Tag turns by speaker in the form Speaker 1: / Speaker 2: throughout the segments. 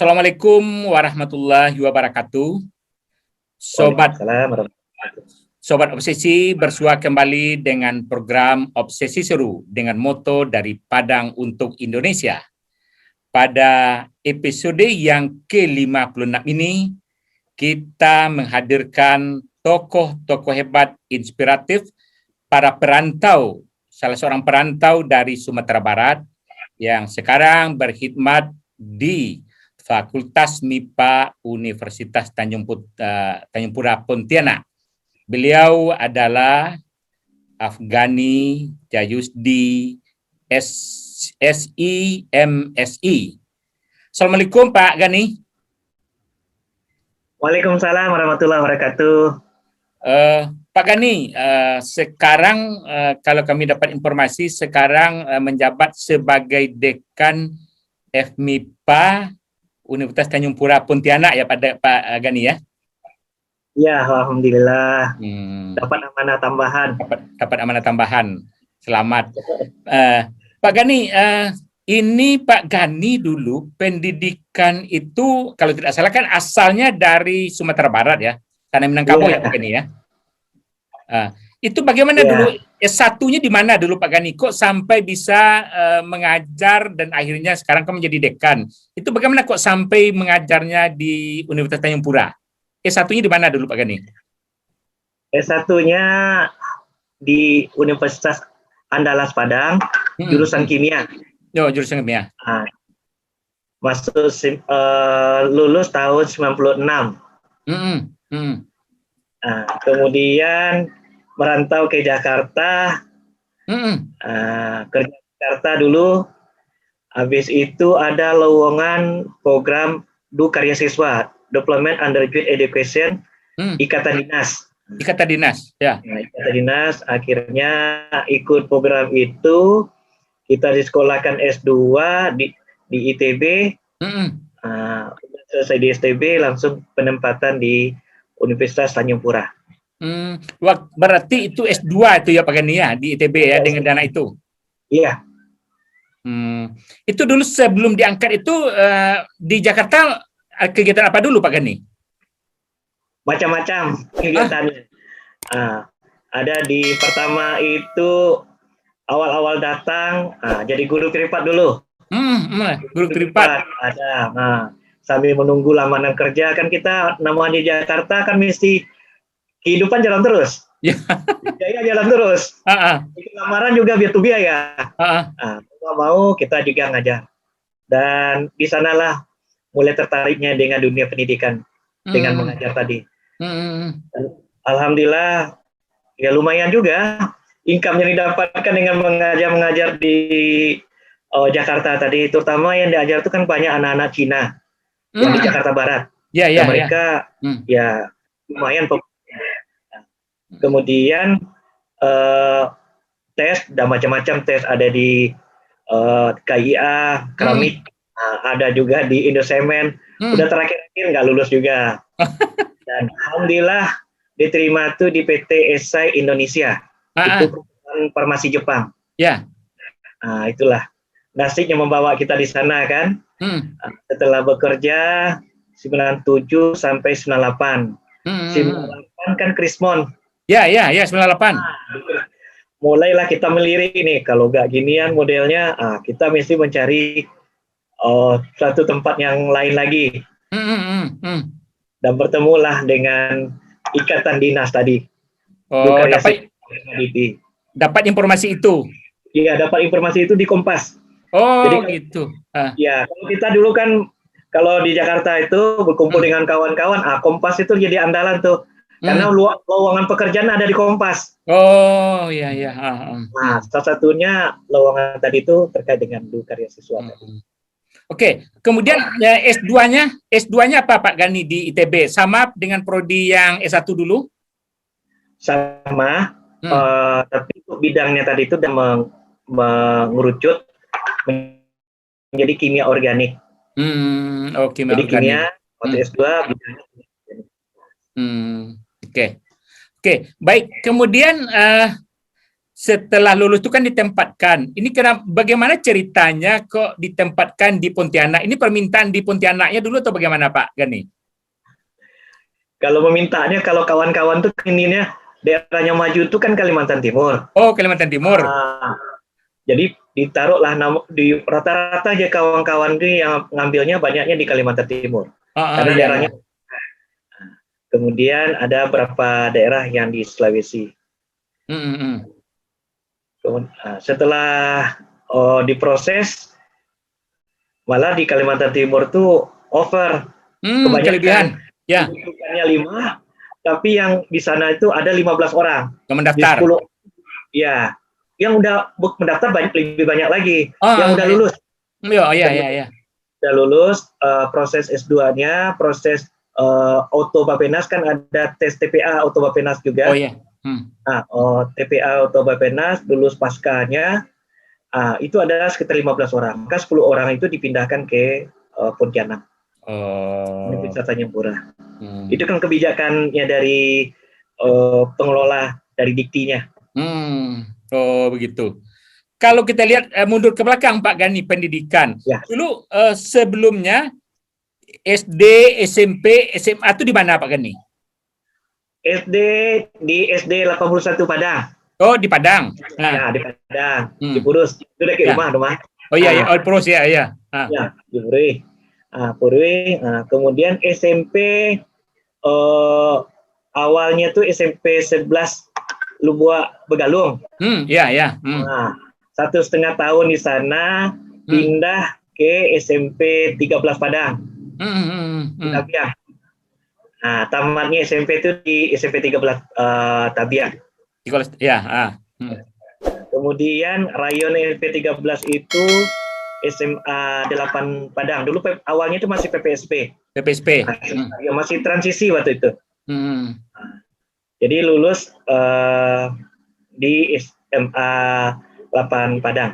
Speaker 1: Assalamualaikum warahmatullahi wabarakatuh. Sobat Sobat Obsesi bersua kembali dengan program Obsesi Seru dengan moto dari Padang untuk Indonesia. Pada episode yang ke-56 ini, kita menghadirkan tokoh-tokoh hebat inspiratif para perantau, salah seorang perantau dari Sumatera Barat yang sekarang berkhidmat di Fakultas MIPA Universitas Tanjung Pura Pontianak. Beliau adalah Afghani Jayusdi SIMSI. Assalamualaikum Pak Gani.
Speaker 2: Waalaikumsalam warahmatullahi wabarakatuh.
Speaker 1: Pak Gani, sekarang kalau kami dapat informasi sekarang menjabat sebagai Dekan FMIPA Universitas Tanjung Pura Pontianak ya Pak Gani ya?
Speaker 2: Ya, alhamdulillah. Dapat amanah tambahan.
Speaker 1: Dapat amanah tambahan. Selamat. Pak Gani, ini Pak Gani dulu pendidikan itu kalau tidak salah kan asalnya dari Sumatera Barat ya, tanah Minangkabau ya Pak Gani ya. Itu bagaimana dulu S1-nya di mana dulu Pak Gani? Kok sampai bisa mengajar dan akhirnya sekarang kan menjadi dekan? Itu bagaimana kok sampai mengajarnya di Universitas Tanjung Pura? S1-nya di mana dulu Pak Gani?
Speaker 2: S1-nya di Universitas Andalas Padang, jurusan kimia.
Speaker 1: Jurusan kimia.
Speaker 2: Masuk lulus tahun 96. Kemudian merantau ke Jakarta, kerja di Jakarta dulu. Habis itu ada lowongan program Karya Siswa, Deployment Undergraduate Education, Ikatan Dinas.
Speaker 1: Ikatan Dinas, ya.
Speaker 2: Nah, Ikatan Dinas, akhirnya ikut program itu, kita disekolahkan S2 di ITB. Selesai di ITB, langsung penempatan di Universitas Tanjung Pura.
Speaker 1: Berarti itu S2 itu ya Pak Gani ya di ITB ya dengan dana itu.
Speaker 2: Iya.
Speaker 1: Itu dulu sebelum diangkat itu di Jakarta kegiatan apa dulu Pak Gani?
Speaker 2: Macam-macam kegiatannya. Ada di pertama itu awal-awal datang, jadi guru privat dulu.
Speaker 1: Guru privat.
Speaker 2: Ada. Sambil menunggu lamaran kerja kan kita namanya di Jakarta kan mesti kehidupan jalan terus. Biaya jalan terus. Lamaran juga biaya. Mau mau kita juga ngajar. Dan di sanalah mulai tertariknya dengan dunia pendidikan dengan mengajar tadi. Alhamdulillah ya lumayan juga income yang didapatkan dengan mengajar di Jakarta tadi, terutama yang diajar itu kan banyak anak-anak Cina yang di Jakarta Barat. Mereka ya lumayan. Kemudian tes dan macam-macam tes ada di KIA, keramik, ada juga di Indosemen. Udah terakhir nggak lulus juga. Dan alhamdulillah diterima tuh di PT Esai Indonesia. Itu perusahaan farmasi Jepang. Itulah nasibnya membawa kita di sana kan. Setelah bekerja 97 sampai 98. 98 kan Krismon.
Speaker 1: 98.
Speaker 2: Mulailah kita melirik ini, kalau nggak ginian modelnya, kita mesti mencari suatu tempat yang lain lagi. Dan bertemulah dengan Ikatan Dinas tadi.
Speaker 1: Dapat informasi itu?
Speaker 2: Iya, dapat informasi itu di Kompas.
Speaker 1: Jadi, gitu.
Speaker 2: Ya, kalau kita dulu kan, kalau di Jakarta itu berkumpul dengan kawan-kawan, Kompas itu jadi andalan tuh. Karena lowongan pekerjaan ada di Kompas.
Speaker 1: Iya.
Speaker 2: Nah, salah satunya lowongan tadi itu terkait dengan Karya Siswa.
Speaker 1: Oke, kemudian S2-nya apa Pak Gani di ITB? Sama dengan prodi yang S1 dulu?
Speaker 2: Sama, tapi bidangnya tadi itu sudah mengerucut menjadi kimia organik.
Speaker 1: Kimia
Speaker 2: jadi
Speaker 1: organik.
Speaker 2: Kimia, waktu S2 bidangnya
Speaker 1: Oke, baik. Kemudian setelah lulus itu kan ditempatkan. Ini bagaimana ceritanya kok ditempatkan di Pontianak? Ini permintaan di Pontianaknya dulu atau bagaimana Pak Gani?
Speaker 2: Kalau memintanya, kalau kawan-kawan tuh ininya daerahnya maju itu kan Kalimantan Timur.
Speaker 1: Oh, Kalimantan Timur.
Speaker 2: Jadi ditaruhlah di rata-rata aja kawan-kawan itu yang ngambilnya banyaknya di Kalimantan Timur. Karena daerahnya. Kemudian ada beberapa daerah yang di Sulawesi. Setelah diproses, malah di Kalimantan Timur tuh over.
Speaker 1: Kelebihan. Ya.
Speaker 2: Bukannya 5, tapi yang di sana itu ada 15 orang.
Speaker 1: Yang mendaftar.
Speaker 2: 10, ya. Yang udah mendaftar lebih banyak lagi. Yang udah lulus.
Speaker 1: Iya.
Speaker 2: Udah lulus, proses S2-nya, proses auto Bapenas kan ada tes TPA auto Bapenas juga.
Speaker 1: Oh iya.
Speaker 2: Nah, TPA auto Bapenas, lulus paskanya, itu ada sekitar 15 orang. Maka 10 orang itu dipindahkan ke Pontianak. Universitas Tanjung Pura. Itu kan kebijakannya dari pengelola dari Diktinya.
Speaker 1: Oh begitu. Kalau kita lihat mundur ke belakang Pak Gani pendidikan, dulu sebelumnya SD, SMP, SMA itu di mana Pak Gani?
Speaker 2: SD di SD 81 Padang.
Speaker 1: Oh di Padang.
Speaker 2: Ya di Padang. Di Purus. Itu dekat rumah.
Speaker 1: Oh iya, Purus ya. Ya
Speaker 2: di Purus. Purwi. Kemudian SMP awalnya tuh SMP 11 Lubua Begalung.
Speaker 1: Iya.
Speaker 2: 1,5 tahun di sana, pindah ke SMP 13 Padang. Tabiah. Tamatnya SMP itu di SMP 13 Tabiah. Kemudian rayon SMP 13 itu SMA 8 Padang. Dulu awalnya itu masih PPSP. Ya, masih transisi waktu itu. Jadi lulus di SMA 8 Padang.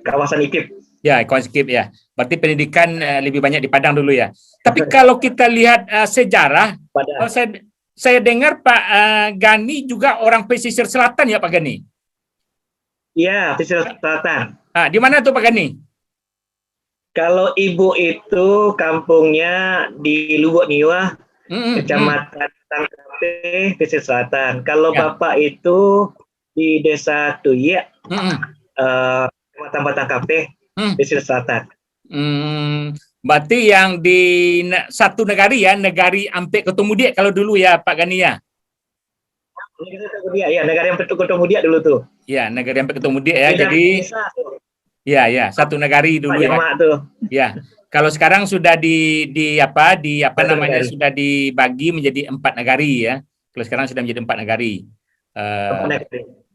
Speaker 2: Kawasan IKIP.
Speaker 1: Ya, kawasan IKIP ya. Berarti pendidikan lebih banyak di Padang dulu ya. Tapi kalau kita lihat sejarah, saya dengar Pak Gani juga orang pesisir selatan ya Pak Gani?
Speaker 2: Iya, pesisir selatan.
Speaker 1: Di mana tuh Pak Gani?
Speaker 2: Kalau ibu itu kampungnya di Lubuk Niwa, Kecamatan Tangkape, pesisir selatan. Kalau bapak itu di Desa Tuya, Kecamatan Batangkape, pesisir selatan.
Speaker 1: Berarti yang di satu negari ya, negari Ampek Ketumudi kalau dulu ya Pak Gani ya?
Speaker 2: Iya, negara yang Ketumudi dulu tuh.
Speaker 1: Ya, negara yang Ketumudi ya. Jadi ya, satu negari dulu ya. Ya. Kalau sekarang sudah sudah dibagi menjadi 4 negari ya. Kalau sekarang sudah menjadi 4 negari.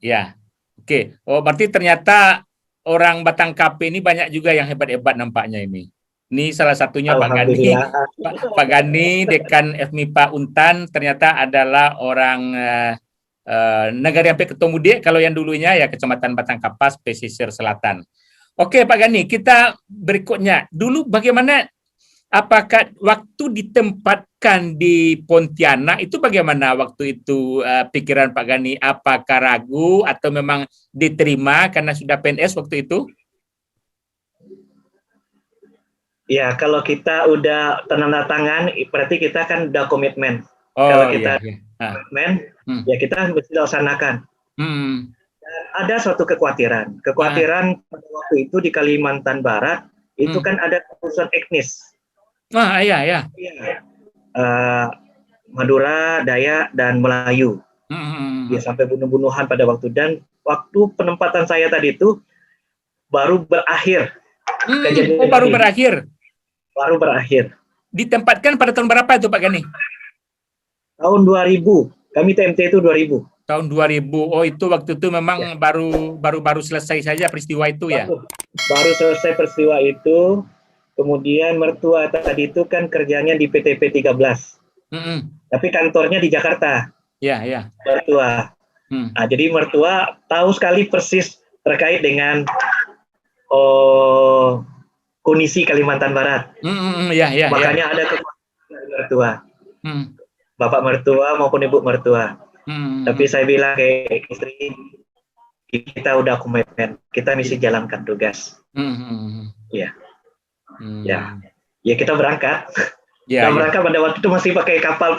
Speaker 1: Ya. Oke. Oh, berarti ternyata orang Batangkape ini banyak juga yang hebat-hebat nampaknya ini. Ini salah satunya Pak Gani. Pak Gani, Dekan FMIPA Untan, ternyata adalah orang negara yang Ketumudi, kalau yang dulunya ya Kecamatan Batangkapas, pesisir selatan. Oke Pak Gani, kita berikutnya. Dulu bagaimana, apakah waktu ditempatkan di Pontianak itu bagaimana waktu itu pikiran Pak Gani? Apakah ragu atau memang diterima karena sudah PNS waktu itu?
Speaker 2: Ya, kalau kita udah tanda tangan, berarti kita kan udah komitmen. Kalau kita komitmen, ya kita harus dilaksanakan. Ada suatu kekhawatiran. Kekhawatiran pada waktu itu di Kalimantan Barat, itu kan ada urusan etnis.
Speaker 1: Iya.
Speaker 2: Madura, Dayak, dan Melayu. Ya, sampai bunuh-bunuhan pada waktu. Dan waktu penempatan saya tadi itu baru berakhir. Baru berakhir.
Speaker 1: Ditempatkan pada tahun berapa itu Pak Gani?
Speaker 2: Tahun 2000. Kami TMT itu 2000.
Speaker 1: Tahun 2000. Oh, itu waktu itu memang baru selesai saja peristiwa itu ya?
Speaker 2: Baru selesai peristiwa itu. Kemudian mertua tadi itu kan kerjanya di PTP 13. Tapi kantornya di Jakarta.
Speaker 1: Iya.
Speaker 2: Mertua. Jadi mertua tahu sekali persis terkait dengan kondisi Kalimantan Barat. Makanya ada kekhawatiran mertua. Bapak mertua maupun ibu mertua. Tapi saya bilang ke istri, kita udah komitmen, kita mesti jalankan tugas. Ya, ya kita berangkat. Kita berangkat pada waktu itu masih pakai kapal.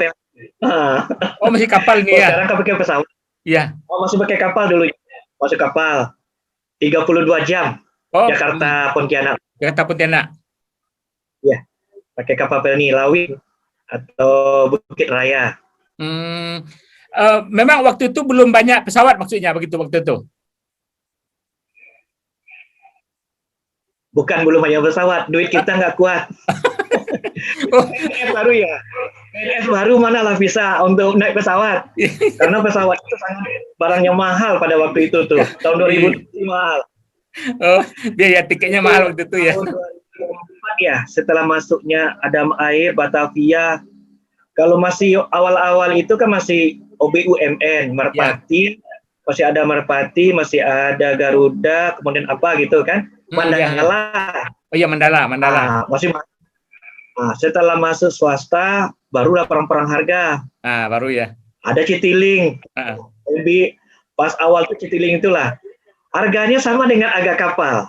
Speaker 1: Oh, masih kapal nih ya?
Speaker 2: Sekarang kan pakai pesawat.
Speaker 1: Iya.
Speaker 2: Oh, masih pakai kapal dulu. Masuk kapal. 32 jam. Jakarta Pontianak.
Speaker 1: Jakarta Pontianak.
Speaker 2: Ya, pakai kapal Pelni Lawi atau Bukit Raya.
Speaker 1: Memang waktu itu belum banyak pesawat maksudnya begitu waktu itu?
Speaker 2: Bukan belum banyak pesawat, duit kita nggak kuat. PNS baru ya. PNS baru manalah bisa untuk naik pesawat. Karena pesawat itu sangat barangnya mahal pada waktu itu tuh. Tahun 2000 mahal.
Speaker 1: Oh, biaya tiketnya mahal waktu itu ya.
Speaker 2: Tahun 2004 ya, setelah masuknya Adam Air, Batavia. Kalau masih awal-awal itu kan masih OBUMN, Merpati, masih ada Merpati, masih ada Garuda, kemudian apa gitu kan? Mandala.
Speaker 1: Oh iya, Mandala.
Speaker 2: Masih. Setelah masuk swasta, barulah perang-perang harga.
Speaker 1: Baru ya.
Speaker 2: Ada Citylink. Lebih pas awal tuh Citylink itulah. Harganya sama dengan harga kapal.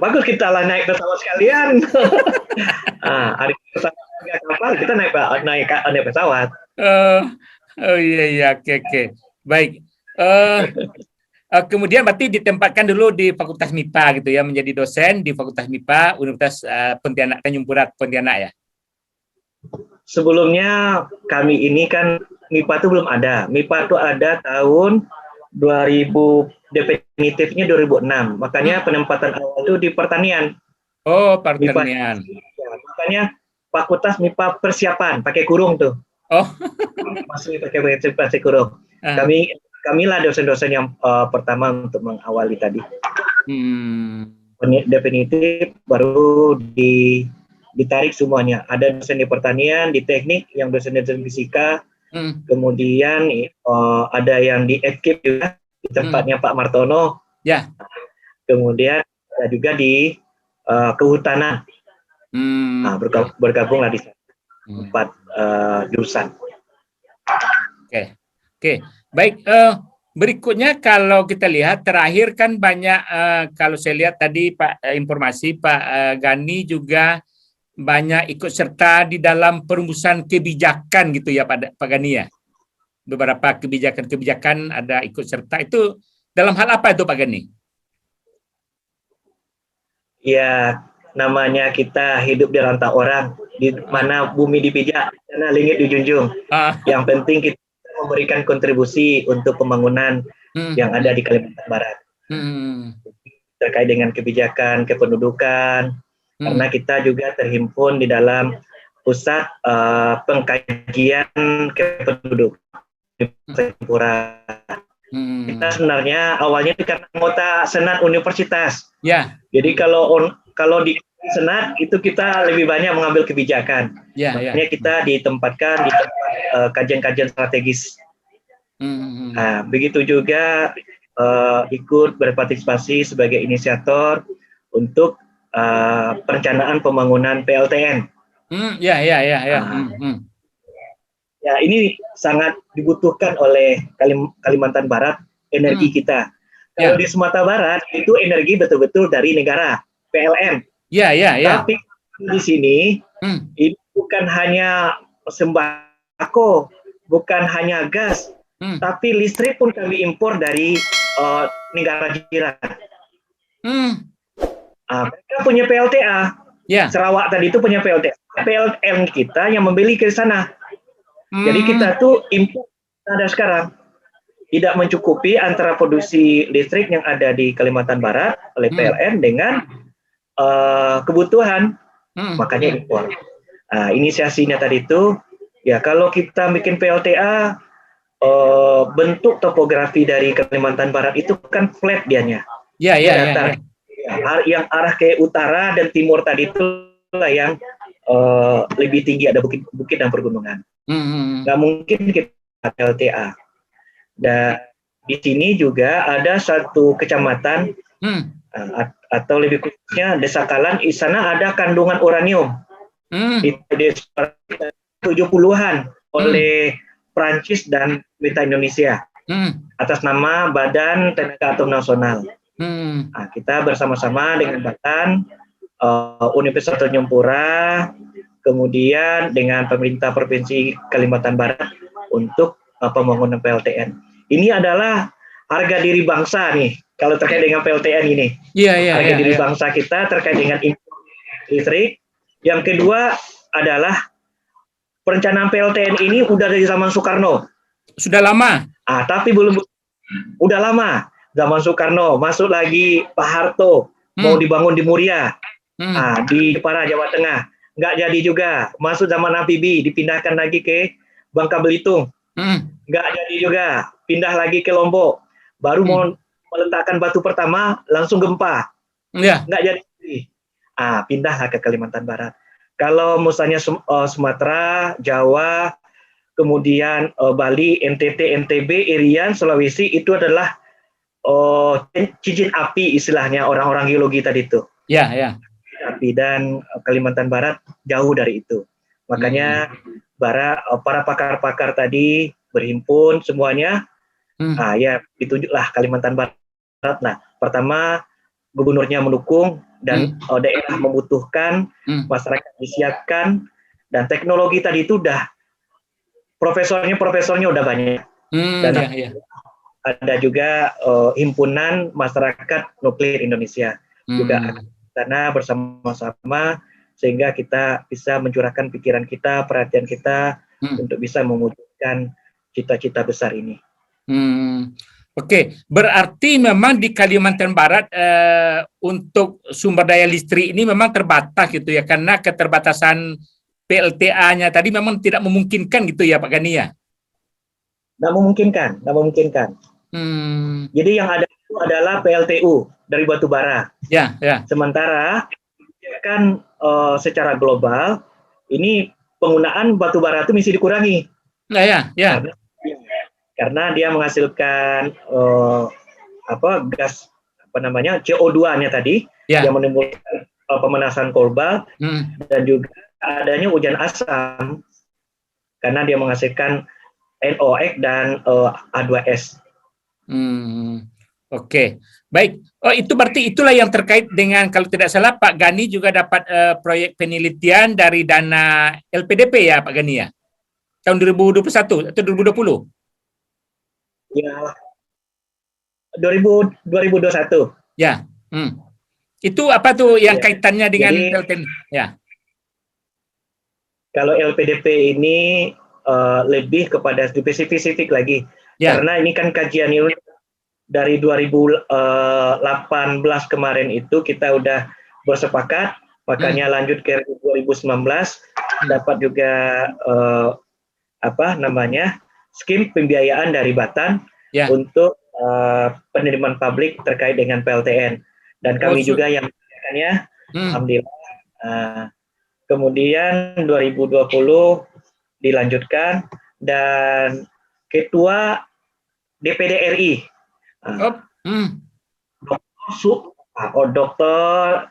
Speaker 2: Bagus kita lah naik pesawat sekalian. Harga kapal kita naik pesawat.
Speaker 1: Oh iya, oke. Baik. Kemudian berarti ditempatkan dulu di Fakultas MIPA gitu ya, menjadi dosen di Fakultas MIPA Universitas Pontianak Tanjung Pura Pontianak ya.
Speaker 2: Sebelumnya kami ini kan MIPA itu belum ada. MIPA itu ada tahun 2000, definitifnya 2006. Makanya penempatan awal itu di pertanian.
Speaker 1: Oh, pertanian.
Speaker 2: Makanya Fakultas MIPA persiapan, pakai kurung tuh.
Speaker 1: Oh.
Speaker 2: Masih pakai kurung. Kamilah dosen-dosen yang pertama untuk mengawali tadi. Definitif baru ditarik semuanya. Ada dosen di pertanian, di teknik, yang dosen-dosen fisika, kemudian ada yang di FKIP juga, di tempatnya Pak Martono.
Speaker 1: Ya.
Speaker 2: Kemudian ada juga di kehutanan. Bergabunglah di 4 jurusan.
Speaker 1: Oke. Baik, berikutnya kalau kita lihat terakhir kan banyak, kalau saya lihat tadi informasi Pak Gani juga banyak ikut serta di dalam perumusan kebijakan gitu ya Pak Gani ya. Beberapa kebijakan ada ikut serta, itu dalam hal apa itu Pak Gani?
Speaker 2: Ya, namanya kita hidup di rantau orang, di mana bumi dipijak, sana langit dijunjung. Yang penting kita memberikan kontribusi untuk pembangunan yang ada di Kalimantan Barat. Terkait dengan kebijakan kependudukan, karena kita juga terhimpun di dalam pusat pengkajian kependudukan di Singapura. Kita sebenarnya awalnya karena anggota Senat Universitas.
Speaker 1: Ya.
Speaker 2: Jadi kalau di Senat itu kita lebih banyak mengambil kebijakan. Makanya kita ditempatkan di kajian-kajian strategis. Begitu juga ikut berpartisipasi sebagai inisiator untuk perencanaan pembangunan PLTN. Ya, ini sangat dibutuhkan oleh Kalimantan Barat, energi kita. Kalau di Sumatera Barat itu energi betul-betul dari negara, PLN. Tapi di sini ini bukan hanya sembako, bukan hanya gas, tapi listrik pun kami impor dari negara jiran. Mereka punya PLTA. Sarawak tadi itu punya PLTA. PLN kita yang membeli ke sana. Jadi kita tuh impor ada sekarang. Tidak mencukupi antara produksi listrik yang ada di Kalimantan Barat oleh PLN dengan kebutuhan, makanya impor. Inisiasinya tadi itu, ya kalau kita bikin PLTA, bentuk topografi dari Kalimantan Barat itu kan flat dianya. Datar. Yang arah ke utara dan timur tadi itu lah yang lebih tinggi, ada bukit dan pergunungan. Nggak mungkin kita PLTA. Dan di sini juga ada satu kecamatan atau lebih khususnya Desa Kalan, di sana ada kandungan uranium di desa 70-an oleh Prancis dan pemerintah Indonesia atas nama Badan Tenaga Atom Nasional. Nah, kita bersama-sama dengan Batan, Universitas Tanjung Pura, kemudian dengan pemerintah Provinsi Kalimantan Barat untuk pembangunan PLTN. Ini adalah harga diri bangsa nih, kalau terkait dengan PLTN ini. Harga diri bangsa kita terkait dengan listrik. Yang kedua adalah perencanaan PLTN ini udah dari zaman Soekarno.
Speaker 1: Sudah lama.
Speaker 2: Tapi belum, udah lama. Zaman Soekarno, masuk lagi Pak Harto, mau dibangun di Muria, di Jepara, Jawa Tengah. Nggak jadi juga. Masuk zaman Habibie, dipindahkan lagi ke Bangka Belitung. Nggak jadi juga. Pindah lagi ke Lombok. Baru mau meletakkan batu pertama, langsung gempa. Nggak jadi. Pindahlah ke Kalimantan Barat. Kalau misalnya Sumatera, Jawa, kemudian Bali, NTT, NTB, Irian, Sulawesi, itu adalah cincin api istilahnya orang-orang geologi tadi itu. Api, dan Kalimantan Barat jauh dari itu. Makanya para pakar-pakar tadi berhimpun semuanya. Ditunjuklah Kalimantan Barat. Nah, pertama gubernurnya mendukung dan daerah membutuhkan, masyarakat disiapkan, dan teknologi tadi itu udah profesornya udah banyak. Dan ada juga himpunan masyarakat nuklir Indonesia juga karena bersama-sama sehingga kita bisa mencurahkan pikiran kita, perhatian kita untuk bisa mewujudkan cita-cita besar ini.
Speaker 1: Oke, berarti memang di Kalimantan Barat untuk sumber daya listrik ini memang terbatas gitu ya, karena keterbatasan PLTA-nya tadi memang tidak memungkinkan gitu ya Pak Gani ya?
Speaker 2: Nggak memungkinkan. Jadi yang ada itu adalah PLTU dari batu bara. Sementara kan secara global ini penggunaan batu bara itu mesti dikurangi. Karena dia menghasilkan gas CO2-nya tadi yang menimbulkan pemanasan global dan juga adanya hujan asam karena dia menghasilkan NOx dan H2S.
Speaker 1: Oke, baik. Itu berarti itulah yang terkait dengan, kalau tidak salah Pak Gani juga dapat proyek penelitian dari dana LPDP ya Pak Gani ya? Tahun 2021 atau 2020?
Speaker 2: Ya, 2021.
Speaker 1: Ya, itu apa tuh yang kaitannya dengan PLTN? Ya.
Speaker 2: Kalau LPDP ini lebih kepada spesifik lagi, karena ini kan kajian ini dari 2018 kemarin itu kita udah bersepakat, makanya lanjut ke 2019 dapat juga skim pembiayaan dari Batan untuk penerimaan publik terkait dengan PLTN, dan kami juga yang mengerjakannya, alhamdulillah. Kemudian 2020 dilanjutkan, dan Ketua DPD RI Dr.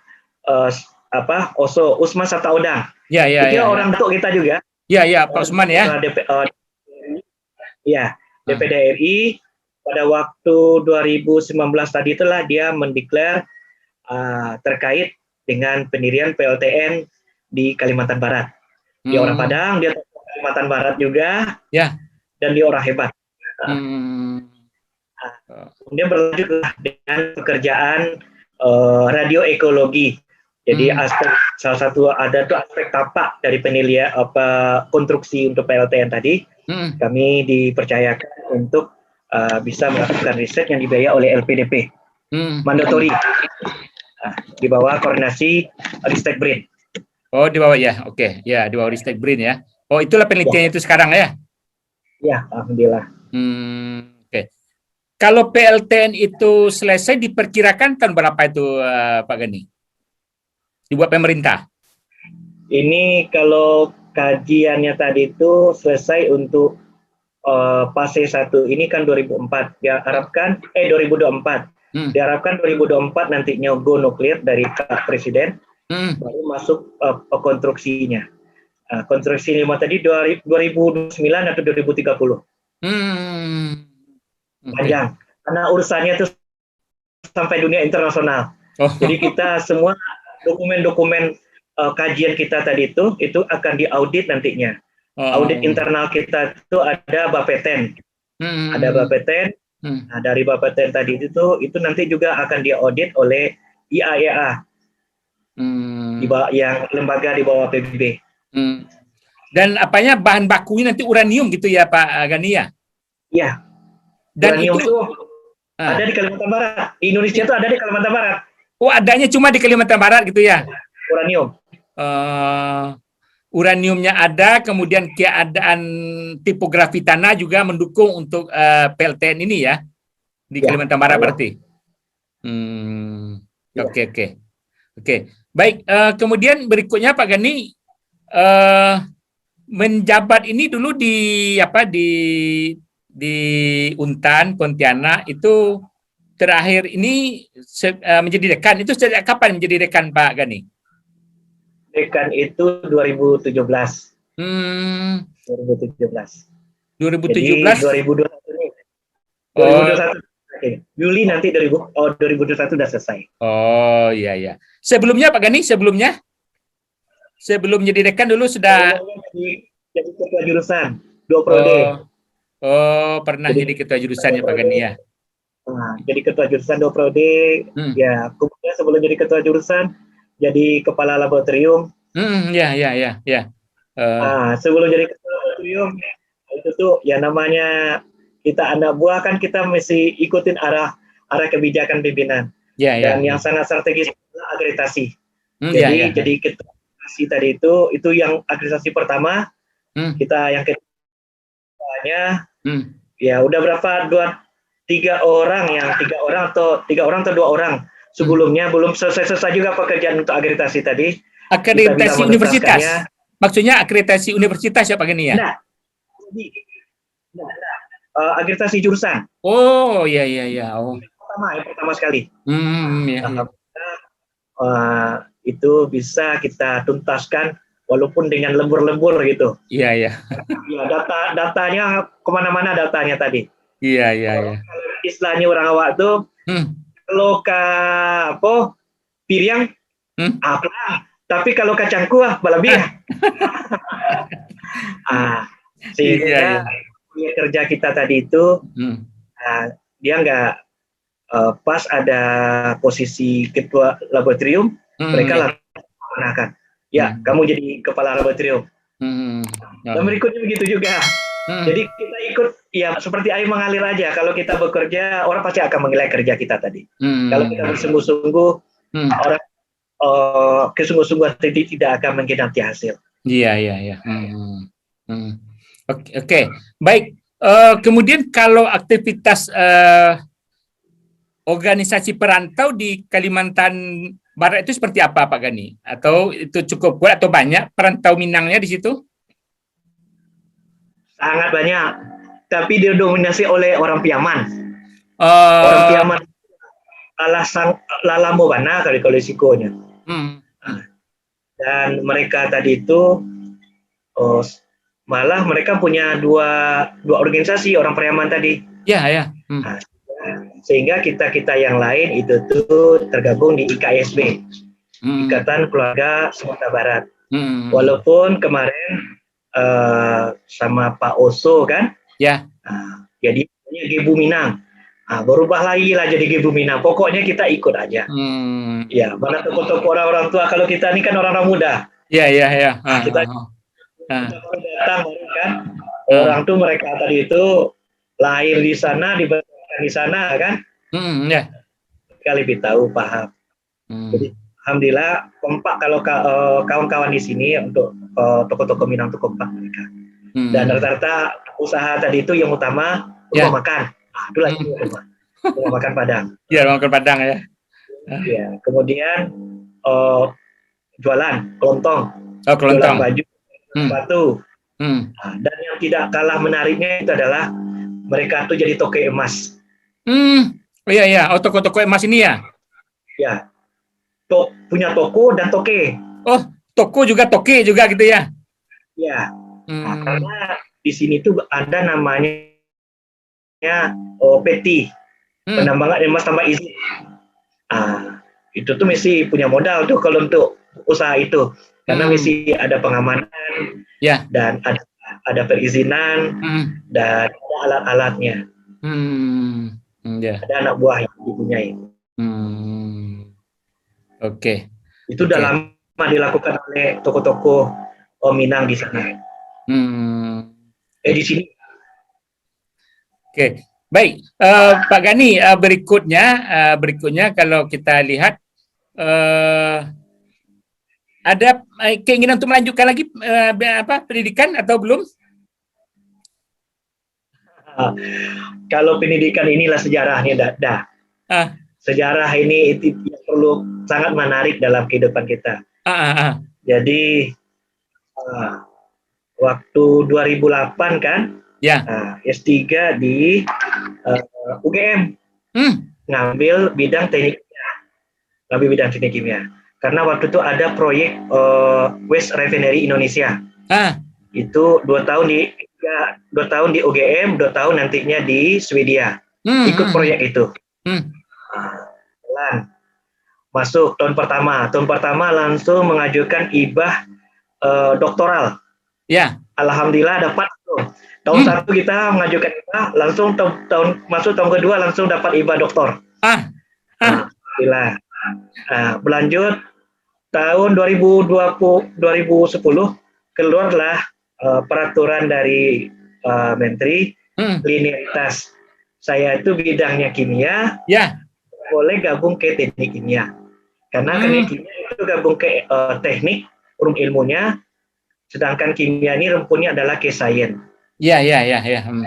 Speaker 2: Oso Usman Sabtaodang. Dia orang datuk kita juga.
Speaker 1: Pak Usman ya.
Speaker 2: DPD RI pada waktu 2019 tadi itulah dia mendeklar terkait dengan pendirian PLTN di Kalimantan Barat. Dia orang Padang, dia Kalimantan Barat juga, dan dia orang hebat. Kemudian berlanjutlah dengan pekerjaan radioekologi. Jadi salah satu ada tuh aspek tapak dari penilaian konstruksi untuk PLTN tadi. Kami dipercayakan untuk bisa melakukan riset yang dibiayai oleh LPDP, mandatori, di bawah koordinasi Ristek BRIN.
Speaker 1: Oh, di bawah ya, oke, ya di bawah Ristek BRIN ya. Oh, itulah penelitiannya itu sekarang ya?
Speaker 2: Ya, alhamdulillah.
Speaker 1: Oke. Kalau PLTN itu selesai diperkirakan tahun berapa itu Pak Gani? Dibuat pemerintah?
Speaker 2: Ini kalau kajiannya tadi itu selesai untuk fase 1 ini kan 2004, diharapkan 2024. Diharapkan 2024 nantinya go nuklir dari Pak Presiden, baru masuk konstruksinya. konstruksi lima tadi 2029 atau 2030. Panjang. Karena urusannya itu sampai dunia internasional. Jadi kita semua dokumen-dokumen kajian kita tadi itu akan diaudit nantinya. Audit internal kita itu ada Bapeten. Ada Bapeten. Nah, dari Bapeten tadi itu nanti juga akan diaudit oleh IAEA. Yang lembaga di bawah PBB.
Speaker 1: Dan apanya bahan bakunya nanti uranium gitu ya Pak Gani ya?
Speaker 2: Iya. Dan uranium itu ada di Kalimantan Barat. Di Indonesia itu ada di Kalimantan Barat.
Speaker 1: Oh, adanya cuma di Kalimantan Barat gitu ya?
Speaker 2: Uranium.
Speaker 1: Uraniumnya ada, kemudian keadaan tipografi tanah juga mendukung untuk PLTN ini ya di Kalimantan Barat berarti. Oke. Baik. Kemudian berikutnya Pak Gani menjabat ini dulu di Untan Pontianak itu terakhir ini menjadi dekan. Itu sejak kapan menjadi dekan Pak Gani?
Speaker 2: Dekan itu 2017. 2017. Jadi 2021 nih. 2021. Juli nanti 2021 sudah selesai.
Speaker 1: Oh iya. Sebelumnya Pak Gani, sebelum jadi dekan dulu sudah
Speaker 2: jadi ketua jurusan 2 prode.
Speaker 1: Pernah jadi ketua jurusan ya Pak Gani ya.
Speaker 2: Nah, jadi ketua jurusan 2 prode. Ya, kemudian sebelum jadi ketua jurusan jadi kepala laboratorium.
Speaker 1: Ya.
Speaker 2: Sebelum jadi kepala laboratorium itu tuh ya namanya kita anak buah kan kita mesti ikutin arah kebijakan pimpinan. Dan yang sangat strategis adalah akreditasi. Jadi akreditasi tadi itu yang akreditasi pertama. Kita yang keduanya ya udah berapa 3 orang atau 2 orang. Sebelumnya belum selesai juga pekerjaan untuk akreditasi tadi.
Speaker 1: Akreditasi universitas. Maksudnya akreditasi universitas ya Pak Gani ya?
Speaker 2: Nah. Akreditasi jurusan.
Speaker 1: Oh, iya. Oh.
Speaker 2: Yang pertama sekali. Itu bisa kita tuntaskan walaupun dengan lembur-lembur gitu.
Speaker 1: Iya.
Speaker 2: Ya, datanya kemana-mana datanya tadi.
Speaker 1: Iya.
Speaker 2: Kalau istilahnya orang awak tuh kalau piriang apa? Tapi kalau kacang kuah balabia. Sehingga kerja kita tadi itu dia nggak pas ada posisi ketua laboratorium, mereka langsung menangkan. Ya, kamu jadi kepala laboratorium. Dan berikutnya begitu juga. Jadi kita ikut ya seperti air mengalir aja. Kalau kita bekerja, orang pasti akan menilai kerja kita tadi. Kalau kita bersungguh-sungguh, orang kesungguh-sungguhan tadi tidak akan mengkhianati hasil.
Speaker 1: Iya. Oke. Baik. Kemudian kalau aktivitas organisasi perantau di Kalimantan Barat itu seperti apa Pak Gani? Atau itu cukup kuat atau banyak perantau Minangnya di situ?
Speaker 2: Sangat banyak, tapi didominasi oleh orang Piaman. Orang Piaman Lalamo Bana kali sikonya. Dan mereka tadi itu malah mereka punya dua organisasi orang Piaman tadi.
Speaker 1: Ya.
Speaker 2: Sehingga kita yang lain itu tuh tergabung di IKSB, Ikatan Keluarga Sumatera Barat. Walaupun kemarin sama Pak Oso kan, jadi Gebu Minang, berubah lagi lah jadi Gebu Minang. Pokoknya kita ikut aja. Ya, mana tokoh-tokoh orang tua kalau kita ini kan orang muda.
Speaker 1: Iya.
Speaker 2: Kita datang kan, orang tuh mereka tadi itu lahir di sana, dibesarkan di sana kan. Sekali lebih tahu paham. Jadi alhamdulillah kompak kalau kawan-kawan di sini untuk toko-toko Minang itu kompak mereka. Dan rata-rata usaha tadi itu yang utama rumah makan. Itu lagi rumah makan Padang.
Speaker 1: Iya, rumah makan Padang ya.
Speaker 2: Ya, kemudian jualan kelontong.
Speaker 1: Kelontong.
Speaker 2: Jualan baju, sepatu. Dan yang tidak kalah menariknya itu adalah mereka tuh jadi toke emas.
Speaker 1: Iya. Toko-toko emas ini ya.
Speaker 2: Ya. Punya toko dan toke.
Speaker 1: Oh, toko juga toke juga gitu ya.
Speaker 2: Ya,
Speaker 1: Hmm.
Speaker 2: karena di sini tuh ada namanya PT,
Speaker 1: Hmm.
Speaker 2: penambangan emas tambah izin. Ah, itu tuh mesti punya modal tuh kalau untuk usaha itu, karena
Speaker 1: Hmm.
Speaker 2: mesti ada pengamanan
Speaker 1: Ya.
Speaker 2: dan ada perizinan
Speaker 1: Hmm.
Speaker 2: dan ada alat-alatnya,
Speaker 1: Hmm. Ya.
Speaker 2: ada anak buah yang dipunyai.
Speaker 1: Hmm. Oke.
Speaker 2: Itu udah
Speaker 1: Oke.
Speaker 2: lama dilakukan oleh toko-toko Minang di sana.
Speaker 1: Hmm.
Speaker 2: Di
Speaker 1: Oke.
Speaker 2: sini.
Speaker 1: Oke. Baik, Pak Gani, berikutnya kalau kita lihat ada keinginan untuk melanjutkan lagi pendidikan atau belum?
Speaker 2: Ah, kalau pendidikan inilah sejarahnya, dah.
Speaker 1: Ah,
Speaker 2: Sejarah ini itu perlu sangat menarik dalam kehidupan kita.
Speaker 1: ah, ah, ah.
Speaker 2: Jadi waktu 2008 kan,
Speaker 1: Ya.
Speaker 2: S3 di UGM,
Speaker 1: Hmm.
Speaker 2: ngambil bidang teknik kimia. Karena waktu itu ada proyek Waste Refinery Indonesia.
Speaker 1: Ah.
Speaker 2: Itu 2 tahun di UGM, 2 tahun nantinya di Swedia.
Speaker 1: Hmm.
Speaker 2: Ikut
Speaker 1: Hmm.
Speaker 2: proyek itu.
Speaker 1: Hmm.
Speaker 2: Masuk tahun pertama. Tahun pertama langsung mengajukan ibah doktoral.
Speaker 1: Ya.
Speaker 2: Alhamdulillah dapat tuh. Tahun
Speaker 1: Hmm.
Speaker 2: satu kita mengajukan ibah, langsung masuk tahun kedua langsung dapat ibah doktor.
Speaker 1: Ah. Ah.
Speaker 2: Alhamdulillah. Berlanjut tahun 2010 keluarlah peraturan dari Menteri
Speaker 1: Hmm.
Speaker 2: linearitas. Saya itu bidangnya kimia,
Speaker 1: Ya.
Speaker 2: boleh gabung ke teknik kimia. Karena teknik
Speaker 1: Hmm.
Speaker 2: kimia itu gabung ke teknik, ilmunya, sedangkan kimia ini rumpunnya adalah ke sains.
Speaker 1: Ya, ya, ya, ya. Hmm.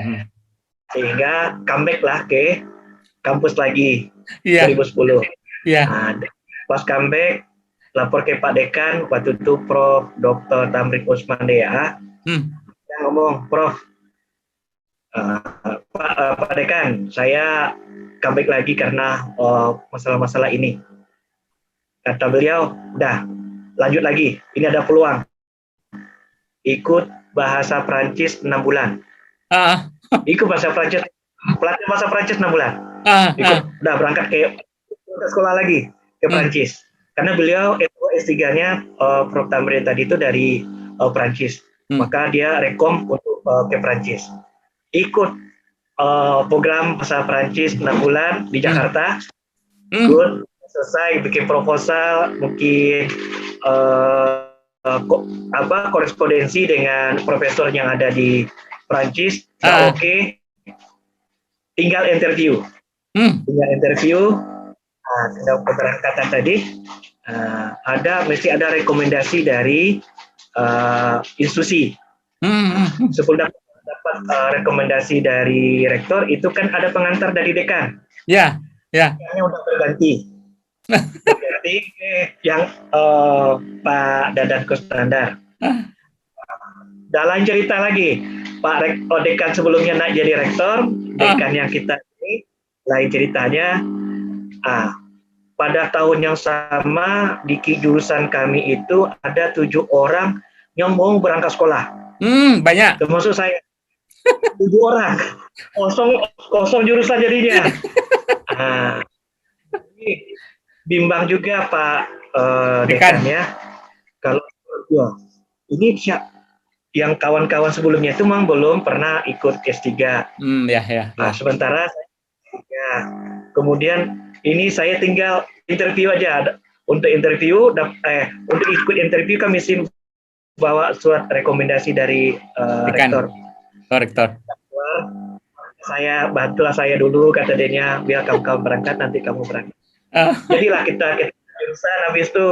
Speaker 2: Sehingga comeback lah ke kampus lagi
Speaker 1: Ya,
Speaker 2: 2010.
Speaker 1: ya.
Speaker 2: Pas comeback, lapor ke Pak Dekan, waktu itu Prof. Dr. Tamrik Usman Dea,
Speaker 1: Hmm.
Speaker 2: yang ngomong, Prof, Pak Dekan, saya comeback lagi karena masalah-masalah ini. Kata beliau, udah, lanjut lagi, ini ada peluang. Ikut bahasa Prancis 6 bulan.
Speaker 1: Ah.
Speaker 2: Ikut bahasa Prancis, pelatih bahasa Prancis 6 bulan.
Speaker 1: Ah.
Speaker 2: Ikut, udah berangkat ke sekolah lagi, ke
Speaker 1: Hmm.
Speaker 2: Prancis. Karena beliau S3-nya Prof. Tamrin tadi itu dari Prancis.
Speaker 1: Hmm.
Speaker 2: Maka dia rekom untuk ke Prancis. Ikut program bahasa Prancis 6 bulan di Jakarta. Ikut, selesai bikin proposal, mungkin korespondensi dengan profesor yang ada di Prancis. Oke. Tinggal interview. Tinggal keberangkatan tadi, mesti ada rekomendasi dari institusi. Sebelum dapat rekomendasi dari rektor, itu kan ada pengantar dari dekan.
Speaker 1: Ya, ya.
Speaker 2: Ini udah berganti. Berganti yang Pak Dadan Kusnandar. Dalam cerita lagi, Pak dekan sebelumnya naik jadi rektor, dekan yang kita ini, lain ceritanya, pada tahun yang sama di jurusan kami itu ada 7 orang yang mau berangkat sekolah.
Speaker 1: Banyak.
Speaker 2: Termasuk saya. 7 orang. Kosong jurusan jadinya. Bimbang juga Pak dekan ya. Kalau ini yang kawan-kawan sebelumnya itu memang belum pernah ikut S3.
Speaker 1: Ya.
Speaker 2: Sementara kemudian ini saya tinggal interview aja. Untuk interview, untuk ikut interview kami bawa surat rekomendasi dari rektor. Bantulah saya dulu, kata dia, biar kamu berangkat, nanti kamu berangkat. Jadilah kita jurusan habis itu.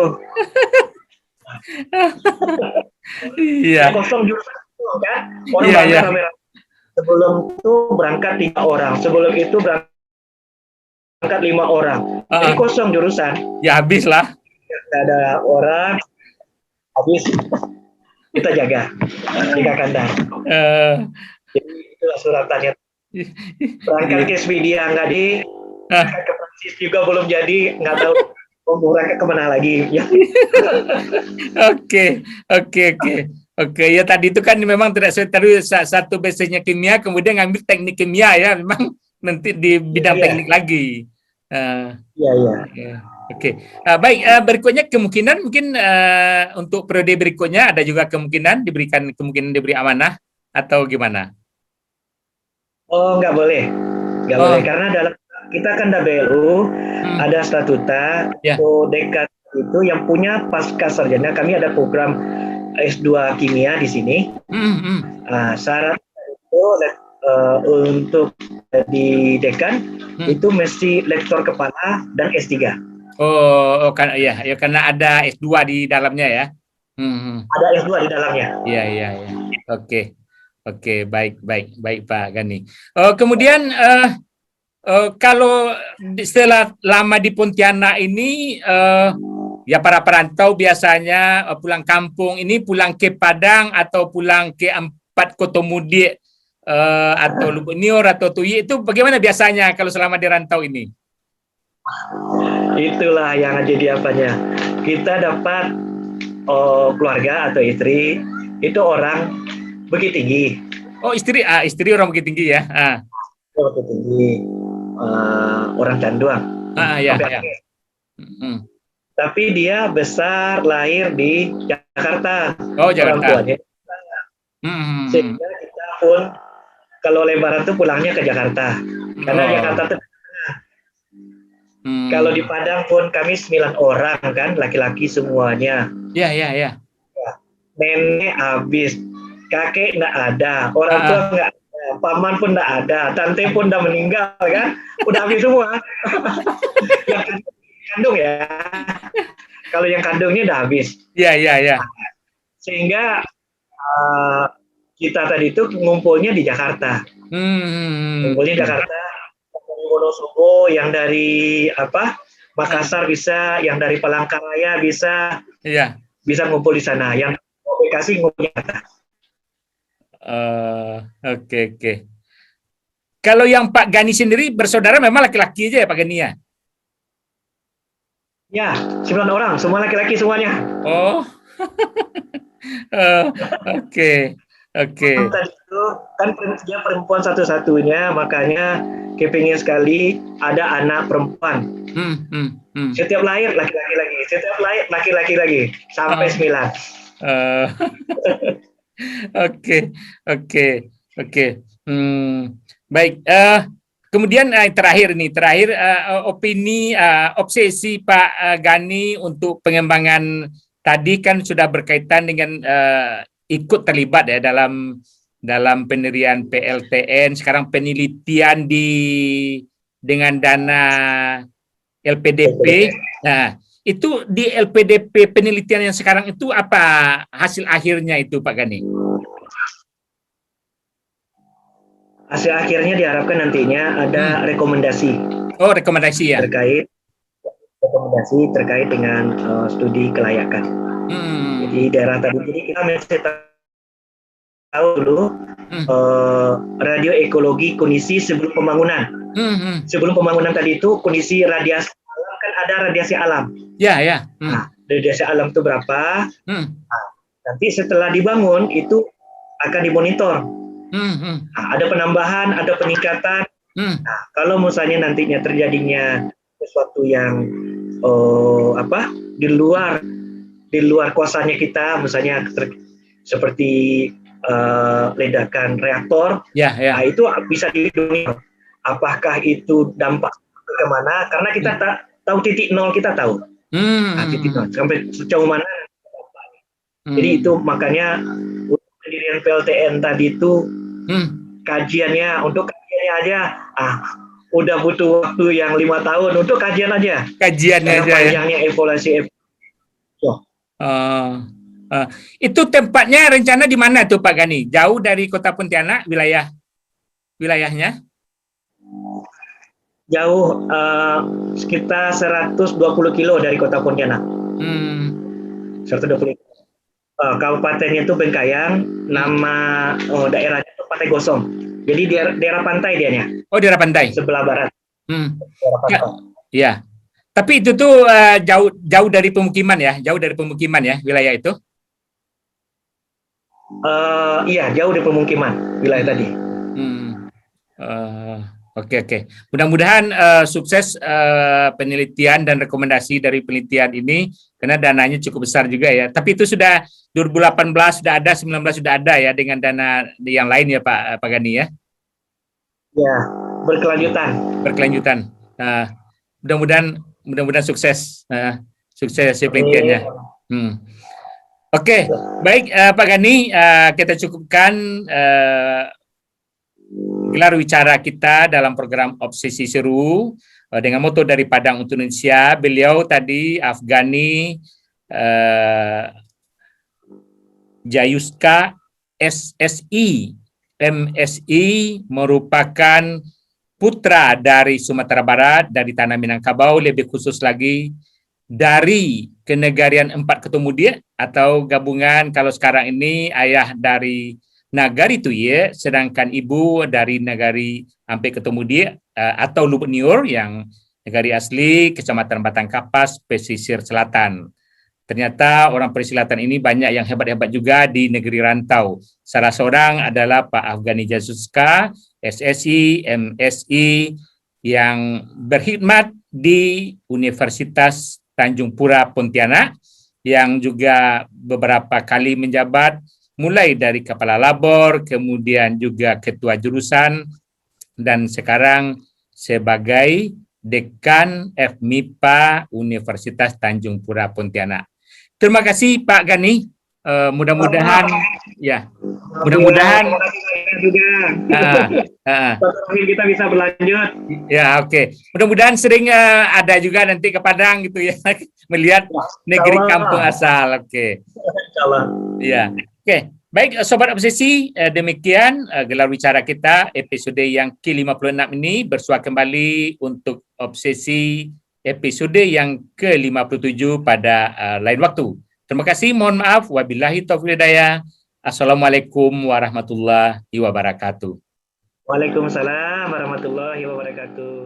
Speaker 1: Iya.
Speaker 2: Kosong jurusan kan? Orang berangkat rame-rame. Sebelum itu berangkat 5 orang. Sebelum itu berangkat 5 orang. Jadi kosong jurusan.
Speaker 1: Ya habis lah.
Speaker 2: Tidak ada orang, habis kita jaga kandang. Jadi itulah suratannya. Berangkat ke Swedia nggak berangkat ke Prancis juga belum jadi, nggak tahu mau berangkat kemana lagi.
Speaker 1: Oke. Oke, ya tadi itu kan memang tidak sesuai tadi satu basicnya kimia, kemudian ngambil teknik kimia ya, memang nanti di
Speaker 2: Iya,
Speaker 1: bidang
Speaker 2: iya,
Speaker 1: teknik lagi. Eh,
Speaker 2: iya, iya.
Speaker 1: ya, oke. Baik, berikutnya kemungkinan mungkin untuk periode berikutnya ada juga kemungkinan diberi amanah atau gimana?
Speaker 2: Oh, nggak boleh
Speaker 1: Oh,
Speaker 2: karena dalam kita kan WLU
Speaker 1: hmm,
Speaker 2: ada statuta
Speaker 1: ya,
Speaker 2: untuk dekat itu yang punya pasca sarjana. Kami ada program S2 kimia di sini.
Speaker 1: hmm, hmm,
Speaker 2: Syarat itu untuk di dekan
Speaker 1: hmm.
Speaker 2: itu mesti lektor kepala dan S3.
Speaker 1: Oh, kan ya, ya karena ada S2 di dalamnya ya. Hmm, hmm.
Speaker 2: Ada S2 di dalamnya.
Speaker 1: Iya, iya, iya. Oke. Oke, baik, baik, baik Pak Gani. Kemudian kalau setelah lama di Pontianak ini, ya para perantau biasanya pulang kampung ini pulang ke Padang atau pulang ke Empat Kotomudik atau Lubuk Nior atau Tuyi itu bagaimana biasanya kalau selama di rantau ini?
Speaker 2: Itulah yang jadi apanya. Kita dapat keluarga atau istri itu orang Bukit Tinggi.
Speaker 1: Oh istri orang Bukit Tinggi ya?
Speaker 2: Bukit Tinggi orang Canduang.
Speaker 1: Ya,
Speaker 2: Sampai
Speaker 1: ya.
Speaker 2: akhir.
Speaker 1: Hmm.
Speaker 2: Tapi dia besar lahir di Jakarta.
Speaker 1: Oh
Speaker 2: Orang
Speaker 1: Jakarta.
Speaker 2: tuanya.
Speaker 1: Hmm.
Speaker 2: Sehingga kita pun kalau lebaran tuh pulangnya ke Jakarta. Karena
Speaker 1: Oh.
Speaker 2: Jakarta tuh kalau di Padang pun kami 9 orang kan, laki-laki semuanya.
Speaker 1: Ya, ya, ya.
Speaker 2: Nenek habis, kakek nggak ada, orang tua nggak ada, paman pun nggak ada, tante pun udah meninggal kan, udah habis semua. Yang kandung ya, kalau yang kandungnya udah habis.
Speaker 1: Ya, ya, ya.
Speaker 2: Sehingga kita tadi itu ngumpulnya di Jakarta. Ngumpulnya di Jakarta, Wonosobo yang dari Makassar bisa, yang dari Palangkaraya bisa,
Speaker 1: Iya.
Speaker 2: bisa ngumpul di sana. Yang Bekasi ngumpulnya.
Speaker 1: Oke, oke. Kalau yang Pak Gani sendiri bersaudara memang laki-laki aja ya Pak Gani ya?
Speaker 2: Ya, 9 orang, semua laki-laki semuanya.
Speaker 1: Oh, oke, oke.
Speaker 2: Tadi itu kan dia perempuan satu-satunya, makanya kepingin sekali ada anak perempuan. Setiap lahir laki-laki lagi, setiap lahir laki-laki lagi, sampai 9.
Speaker 1: Oke, oke, oke. Baik. Kemudian terakhir opini obsesi Pak Gani untuk pengembangan tadi kan sudah berkaitan dengan ikut terlibat ya dalam pendirian PLTN, sekarang penelitian dengan dana LPDP. Nah, itu di LPDP penelitian yang sekarang itu apa hasil akhirnya itu Pak Gani?
Speaker 2: Hasil akhirnya diharapkan nantinya ada rekomendasi.
Speaker 1: Oh, rekomendasi ya.
Speaker 2: Rekomendasi terkait dengan studi kelayakan. Jadi daerah tadi, jadi kita mesti tahu dulu radioekologi kondisi sebelum pembangunan. Sebelum pembangunan tadi itu kondisi radiasi alam kan ada radiasi alam.
Speaker 1: Ya, ya.
Speaker 2: Nah, radiasi alam itu berapa? Nah, nanti setelah dibangun itu akan dimonitor. Nah, ada penambahan, ada peningkatan. Nah, kalau misalnya nantinya terjadinya sesuatu yang di luar kuasanya kita, misalnya seperti ledakan reaktor, nah itu bisa dilindungi. Apakah itu dampak kemana? Karena kita tahu titik nol, kita tahu. Titik nol sampai sejauh mana. Jadi itu makanya pendirian PLTN tadi itu kajiannya, untuk kajiannya aja udah butuh waktu yang 5 tahun untuk kajian aja.
Speaker 1: Kajiannya aja
Speaker 2: panjangnya ya. Evaluasi.
Speaker 1: Itu tempatnya rencana di mana tuh Pak Gani? Jauh dari Kota Pontianak wilayahnya?
Speaker 2: Jauh, sekitar 120 kilo dari Kota Pontianak. 120 kilo. Kabupatennya itu Bengkayang, nama daerahnya itu Pantai Gosong. Jadi daerah pantai dianya.
Speaker 1: Oh, daerah pantai.
Speaker 2: Sebelah barat.
Speaker 1: Daerah pantai. Ya. Tapi itu tuh jauh dari pemukiman ya, wilayah itu.
Speaker 2: Iya, jauh dari pemukiman wilayah tadi.
Speaker 1: Oke. Mudah-mudahan sukses penelitian dan rekomendasi dari penelitian ini, karena dananya cukup besar juga ya. Tapi itu sudah 2018 sudah ada, 19 sudah ada ya, dengan dana yang lain ya Pak Gani ya.
Speaker 2: Ya, berkelanjutan.
Speaker 1: Mudah-mudahan sukses penelitiannya. Oke, baik Pak Gani, kita cukupkan gelar wicara kita dalam program Obsesi Seru dengan moto dari Padang untuk Indonesia. Beliau tadi Afghani Jayuska SSI MSI, merupakan putra dari Sumatera Barat, dari tanah Minangkabau, lebih khusus lagi dari Kenegarian Empat Ketumudi atau gabungan kalau sekarang ini ayah dari Nagari Tuye, sedangkan ibu dari Nagari Ampe Ketumudi atau Lubuk Niur yang negari asli Kecamatan Batang Kapas, pesisir selatan. Ternyata orang persilatan ini banyak yang hebat-hebat juga di negeri rantau. Salah seorang adalah Pak Afghani Jayuska, SSI, MSI, yang berkhidmat di Universitas Tanjung Pura Pontianak, yang juga beberapa kali menjabat mulai dari kepala labor, kemudian juga ketua jurusan, dan sekarang sebagai dekan FMIPA Universitas Tanjung Pura Pontianak. Terima kasih Pak Gani. Mudah-mudahan
Speaker 2: kita bisa berlanjut.
Speaker 1: Ya, oke. Mudah-mudahan sering ada juga nanti ke Padang gitu ya, melihat negeri kampung asal. Oke. Ya. Oke. Baik Sobat Obsesi, demikian gelar wicara kita episode yang ke-56 ini. Bersua kembali untuk Obsesi episode yang ke-57 pada lain waktu. Terima kasih, mohon maaf. Wabillahi taufiq hidayah. Assalamualaikum warahmatullahi wabarakatuh.
Speaker 2: Waalaikumsalam warahmatullahi wabarakatuh.